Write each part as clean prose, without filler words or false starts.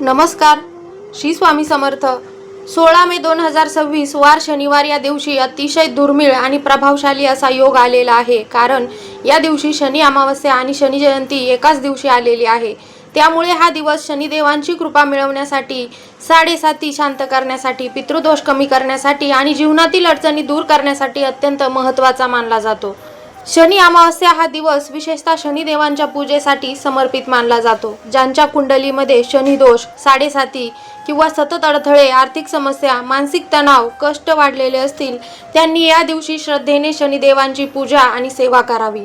नमस्कार. श्री स्वामी समर्थ. 16 मे 2026 वार शनिवार या दिवशी अतिशय दुर्मिळ आणि प्रभावशाली असा योग आलेला आहे. कारण या दिवशी शनी अमावस्या आणि शनी जयंती एकाच दिवशी आलेली आहे. त्यामुळे हा दिवस शनिदेवांची कृपा मिळवण्यासाठी, साडेसाती शांत करण्यासाठी, पितृदोष कमी करण्यासाठी आणि जीवनातील अडचणी दूर करण्यासाठी अत्यंत महत्त्वाचा मानला जातो. शनी अमावस्या हा दिवस विशेषतः शनिदेवांच्या पूजेसाठी समर्पित मानला जातो. ज्यांच्या कुंडलीमध्ये शनिदोष, साडेसाती किंवा सतत अडथळे, आर्थिक समस्या, मानसिक तणाव, कष्ट वाढलेले असतील, त्यांनी या दिवशी श्रद्धेने शनिदेवांची पूजा आणि सेवा करावी.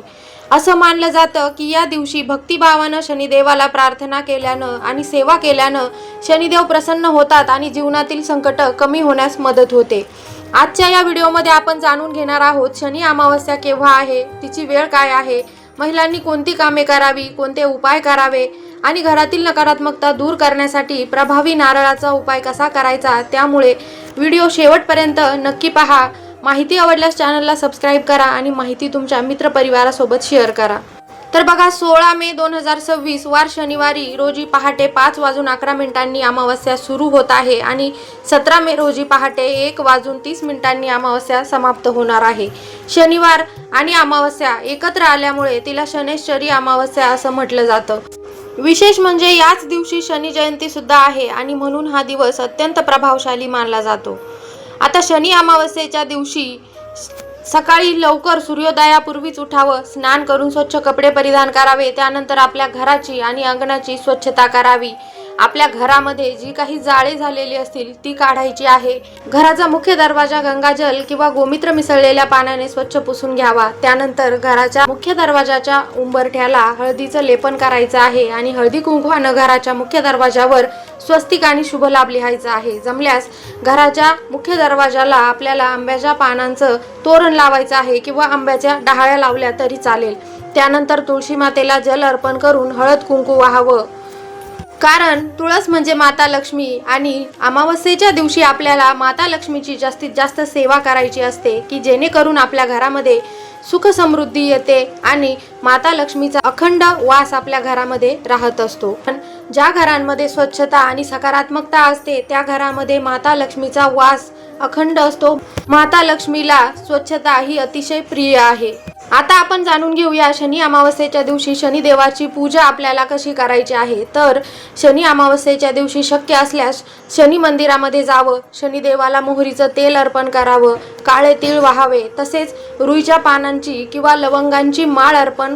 असं मानलं जातं की या दिवशी भक्तिभावानं शनिदेवाला प्रार्थना केल्यानं आणि सेवा केल्यानं शनिदेव प्रसन्न होतात आणि जीवनातील संकट कमी होण्यास मदत होते. आजच्या या व्हिडिओमध्ये आपण जाणून घेणार आहोत शनी अमावस्या केव्हा आहे, तिची वेळ काय आहे, महिलांनी कोणती कामे करावी, कोणते उपाय करावे आणि घरातील नकारात्मकता दूर करण्यासाठी प्रभावी नारळाचा उपाय कसा करायचा. त्यामुळे व्हिडिओ शेवटपर्यंत नक्की पहा. माहिती आवडल्यास चॅनलला सबस्क्राईब करा आणि माहिती तुमच्या मित्रपरिवारासोबत शेअर करा. तर बघा, 16 मे 2026 वार शनिवारी रोजी पहाटे 5:11 अमावस्या सुरू होत आहे आणि 17 मे रोजी पहाटे 1:30 अमावस्या समाप्त होणार आहे. शनिवार आणि अमावस्या एकत्र आल्यामुळे तिला शनैश्चरी अमावस्या असं म्हटलं जातं. विशेष म्हणजे याच दिवशी शनी जयंती सुद्धा आहे आणि म्हणून हा दिवस अत्यंत प्रभावशाली मानला जातो. आता शनी अमावस्येच्या दिवशी सकाळी लवकर सूर्योदयापूर्वीच उठावं, स्नान करून स्वच्छ कपडे परिधान करावे, त्यानंतर आपल्या घराची आणि अंगणाची स्वच्छता करावी. आपल्या घरामध्ये जी काही जाळे झालेली असतील ती काढायची आहे. घराचा मुख्य दरवाजा गंगाजल किंवा गोमित्र मिसळलेल्या पाण्याने स्वच्छ पुसून घ्यावा. त्यानंतर घराच्या मुख्य दरवाजाच्या उंबरठ्याला हळदीचं लेपन करायचं आहे आणि हळदी कुंकवानं घराच्या मुख्य दरवाजावर स्वस्तिक आणि शुभलाभ लिहायचा आहे. जमल्यास घराच्या मुख्य दरवाजाला आपल्याला आंब्याच्या पानांचं तोरण लावायचं आहे किंवा आंब्याच्या डहाळ्या लावल्या तरी चालेल. त्यानंतर तुळशी मातेला जल अर्पण करून हळद कुंकू वाहावं. कारण तुळस म्हणजे माता लक्ष्मी आणि अमावस्येच्या दिवशी आपल्याला माता लक्ष्मीची जास्तीत जास्त सेवा करायची असते की जेणेकरून आपल्या घरामध्ये सुख समृद्धी येते आणि माता लक्ष्मीचा अखंड वास आपल्या घरामध्ये राहत असतो. पण ज्या घरांमध्ये स्वच्छता आणि सकारात्मकता असते त्या घरामध्ये माता लक्ष्मीचा वास अखंड असतो. माता लक्ष्मीला स्वच्छता ही अतिशय प्रिय आहे. आता आपण जाणून घेऊया शनी अमावस्येच्या दिवशी शनिदेवाची पूजा आपल्याला कशी करायची आहे. तर शनी अमावस्येच्या दिवशी शक्य असल्यास शनी मंदिरामध्ये जावं, शनिदेवाला मोहरीचं तेल अर्पण करावं, काळे तीळ वाहावे, तसेच रुईच्या पानांची किंवा लवंगांची माळ अर्पण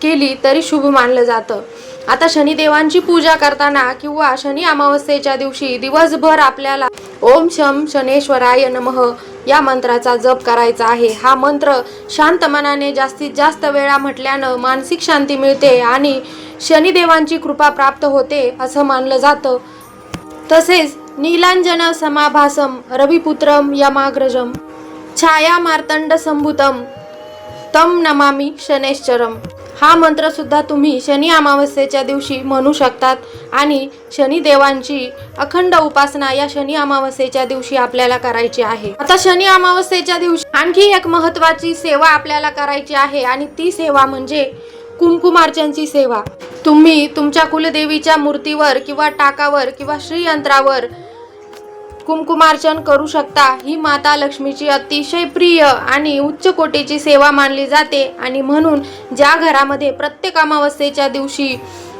केली तरी शुभ मानलं जातं. आता शनिदेवांची पूजा करताना किंवा शनी अमावस्येच्या दिवशी दिवसभर आपल्याला ओम शम शनेश्वराय नमः या मंत्राचा जप करायचा आहे. हा मंत्र शांत मनाने जास्तीत जास्त वेळा म्हटल्यानं मानसिक शांती मिळते आणि शनिदेवांची कृपा प्राप्त होते असं मानलं जातं. तसेच नीलांजन समाभासम रविपुत्रम यमाग्रजम छाया मार्तंड संभूतम तम नमामि शनैश्चरम हा मंत्र सुद्धा तुम्ही शनी अमावस्येच्या दिवशी म्हणू शकतात आणि शनिदेवांची अखंड उपासना या शनी अमावस्येच्या दिवशी आपल्याला करायची आहे. आता शनी अमावस्येच्या दिवशी आणखी एक महत्त्वाची सेवा आपल्याला करायची आहे आणि ती सेवा म्हणजे कुंकुमार्चनची सेवा. तुम्ही तुमच्या कुलदेवीच्या मूर्तीवर किंवा टाकावर किंवा श्रीयंत्रावर कुंकुमार्चन करू शकता. ही माता लक्ष्मीची अतिशय प्रिय आणि उच्च कोटीची सेवा मानली जाते आणि म्हणून ज्या घरामध्ये प्रत्येक अमावस्येच्या दिवशी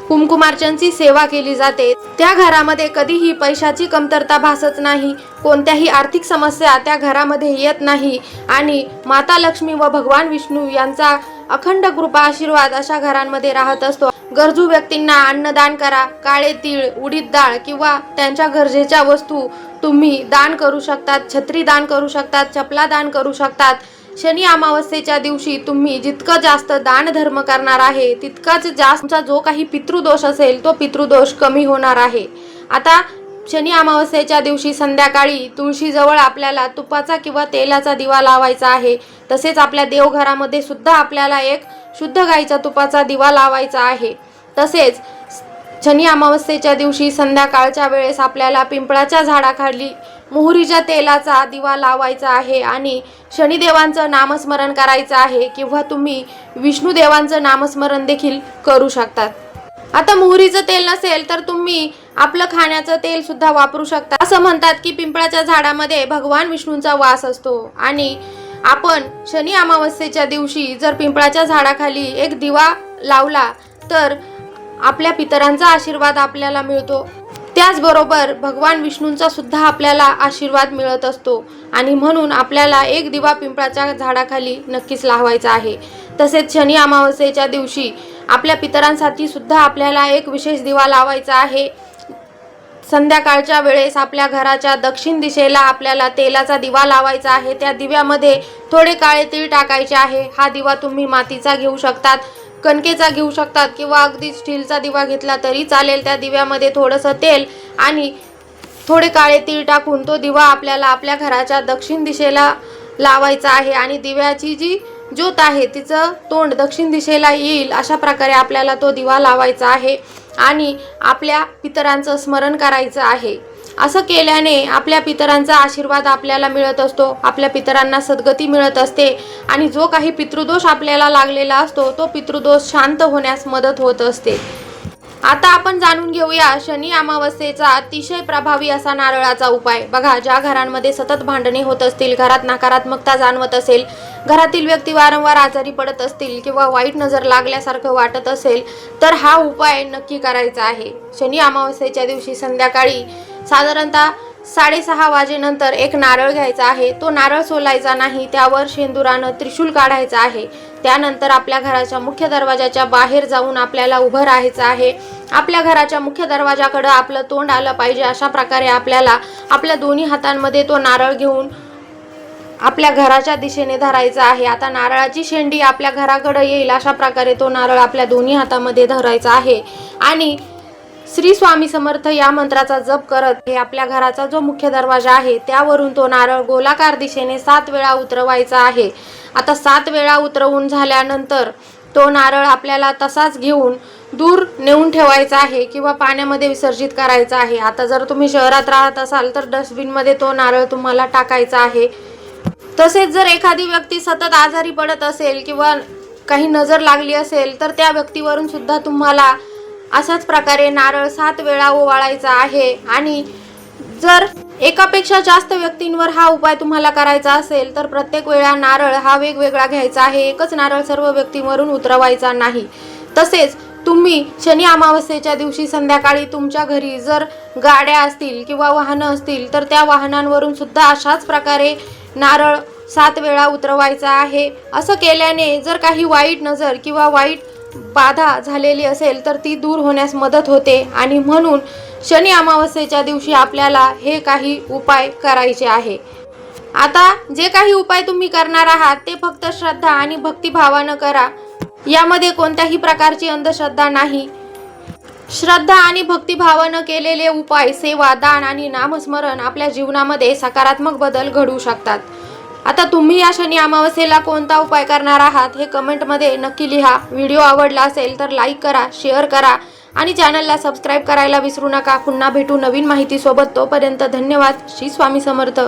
कुंकुमार्चनची सेवा केली जाते त्या घरामध्ये कधीही पैशाची कमतरता भासत नाही, कोणत्याही आर्थिक समस्या त्या घरामध्ये येत नाही आणि माता लक्ष्मी व भगवान विष्णू यांचा अखंड कृपा आशीर्वाद अशा घरांमध्ये राहत असतो. गरजू व्यक्तींना अन्नदान करा. काळे तीळ, उडीद डाळ किंवा त्यांच्या गरजेच्या वस्तू तुम्ही दान करू शकतात. छत्री दान करू शकतात, चपला दान करू शकतात. शनी अमावस्येच्या दिवशी तुम्ही जितकं जास्त दान धर्म करणार आहे तितकाच जास्त तुमचा जो काही पितृदोष असेल तो पितृदोष कमी होणार आहे. आता शनी अमावस्येच्या दिवशी संध्याकाळी तुळशीजवळ आपल्याला तुपाचा किंवा तेलाचा दिवा लावायचा आहे. तसेच आपल्या देवघरामध्ये सुद्धा आपल्याला एक शुद्ध गाईचा तुपाचा दिवा लावायचा आहे. तसेच शनी अमावस्येच्या दिवशी संध्याकाळच्या वेळेस आपल्याला पिंपळाच्या झाडाखाली मोहरीच्या तेलाचा दिवा लावायचा आहे आणि शनिदेवांचं नामस्मरण करायचं आहे किंवा तुम्ही विष्णुदेवांचं नामस्मरण देखील करू शकतात. आता मोहरीचं तेल नसेल तर तुम्ही आपलं खाण्याचं तेल सुद्धा वापरू शकता। असं म्हणतात की पिंपळाच्या झाडामध्ये भगवान विष्णूंचा वास असतो आणि आपण शनी अमावस्येच्या दिवशी जर पिंपळाच्या झाडाखाली एक दिवा लावला तर आपल्या पितरांचा आशीर्वाद आपल्याला मिळतो। त्याचबरोबर भगवान विष्णूंचा सुद्धा आपल्याला आशीर्वाद मिळत असतो आणि म्हणून आपल्याला एक दिवा पिंपळाच्या झाडाखाली नक्कीच लावायचा आहे। तसेच शनी अमावस्येच्या दिवशी आपल्या पितरांसाठी सुद्धा आपल्याला एक विशेष दिवा लावायचा आहे। संध्याकाळच्या वेळेस आपल्या घराच्या दक्षिण दिशेला आपल्याला तेलाचा दिवा लावायचा आहे। त्या दिव्यामध्ये थोडे काळे तीळ टाकायचे आहे। हा दिवा तुम्ही मातीचा घेऊ शकतात, कणकेचा घेऊ शकतात किंवा अगदी स्टीलचा दिवा घेतला तरी चालेल। त्या दिव्यामध्ये थोडंसं तेल आणि थोडे काळे तीळ टाकून तो दिवा आपल्याला आपल्या घराच्या दक्षिण दिशेला लावायचा आहे आणि दिव्याची जी ज्योत आहे तिचं तोंड दक्षिण दिशेला येईल अशा प्रकारे आपल्याला तो दिवा लावायचा आहे आणि आपल्या पितरांचं स्मरण करायचं आहे। असं केल्याने आपल्या पितरांचा आशीर्वाद आपल्याला मिळत असतो, आपल्या पितरांना सद्गती मिळत असते आणि जो काही पितृदोष आपल्याला लागलेला असतो तो पितृदोष शांत होण्यास मदत होत असते। आता आपण जाणून घेऊया शनी अमावस्येचा अतिशय प्रभावी असा नारळाचा उपाय। बघा, ज्या घरांमध्ये सतत भांडणे होत असतील, घरात नकारात्मकता जाणवत असेल, घरातील व्यक्ती वारंवार आजारी पडत असतील किंवा वाईट नजर लागल्यासारखं वाटत असेल तर हा उपाय नक्की करायचा आहे। शनी अमावस्येच्या दिवशी संध्याकाळी साधारणतः 6:30 वाजेनंतर एक नारळ घ्यायचा आहे। तो नारळ सोलायचा नाही, त्यावर शेंदुरानं त्रिशूल काढायचं आहे। त्यानंतर आपल्या घराच्या मुख्य दरवाजाच्या बाहेर जाऊन आपल्याला उभं राहायचं आहे। आपल्या घराच्या मुख्य दरवाजाकडे आपलं तोंड आलं पाहिजे अशा प्रकारे आपल्याला आपल्या दोन्ही हातांमध्ये तो नारळ घेऊन आपल्या घराच्या दिशेने धरायचा आहे। आता नारळाची शेंडी आपल्या घराकडे येईल अशा प्रकारे तो नारळ आपल्या दोन्ही हातामध्ये धरायचा आहे आणि श्री स्वामी समर्थ या मंत्राचा जप करत हे आपल्या घराचा जो मुख्य दरवाजा आहे त्यावरून तो नारळ गोलाकार दिशेने 7 वेळा उतरवायचा आहे। आता 7 वेळा उतरवून झाल्यानंतर तो नारळ आपल्याला तसाच घेऊन दूर नेऊन ठेवायचा आहे किंवा पाण्यामध्ये विसर्जित करायचा आहे। आता जर तुम्ही शहरात राहत असाल तर डस्टबिनमध्ये तो नारळ तुम्हाला टाकायचा आहे। तसेच जर एखादी व्यक्ती सतत आजारी पडत असेल किंवा काही नजर लागली असेल तर त्या व्यक्तीवरून सुद्धा तुम्हाला अशाच प्रकारे नारळ 7 वेळा ओवाळायचा आहे आणि जर एकापेक्षा जास्त व्यक्तींवर हा उपाय तुम्हाला करायचा असेल तर प्रत्येक वेळा नारळ हा वेगवेगळा घ्यायचा आहे, एकच नारळ सर्व व्यक्तींवरून उतरवायचा नाही। तसेच तुम्ही शनी अमावस्येच्या दिवशी संध्याकाळी तुमच्या घरी जर गाड्या असतील किंवा वाहनं असतील तर त्या वाहनांवरून सुद्धा अशाच प्रकारे नारळ 7 वेळा उतरवायचा आहे। असं केल्याने जर काही वाईट नजर किंवा वाईट बाधा झालेली असेल तर ती दूर होण्यास मदत होते आणि म्हणून शनी अमावस्येच्या दिवशी आपल्याला हे काही उपाय करायचे आहे। आता जे काही उपाय तुम्ही करणार आहात ते फक्त श्रद्धा आणि भक्तिभावानं करा, यामध्ये कोणत्याही प्रकारची अंधश्रद्धा नाही। श्रद्धा आणि भक्तिभावानं केलेले उपाय, सेवा, दान आणि नामस्मरण आपल्या जीवनामध्ये सकारात्मक बदल घडवू शकतात। आता तुम्ही या शनी अमावस्येला कोणता उपाय करणार आहात हे कमेंटमध्ये नक्की लिहा। व्हिडिओ आवडला असेल तर लाईक करा, शेअर करा आणि चॅनलला सबस्क्राईब करायला विसरू नका। पुन्हा भेटू नवीन माहिती सोबत, तोपर्यंत धन्यवाद। श्री स्वामी समर्थ।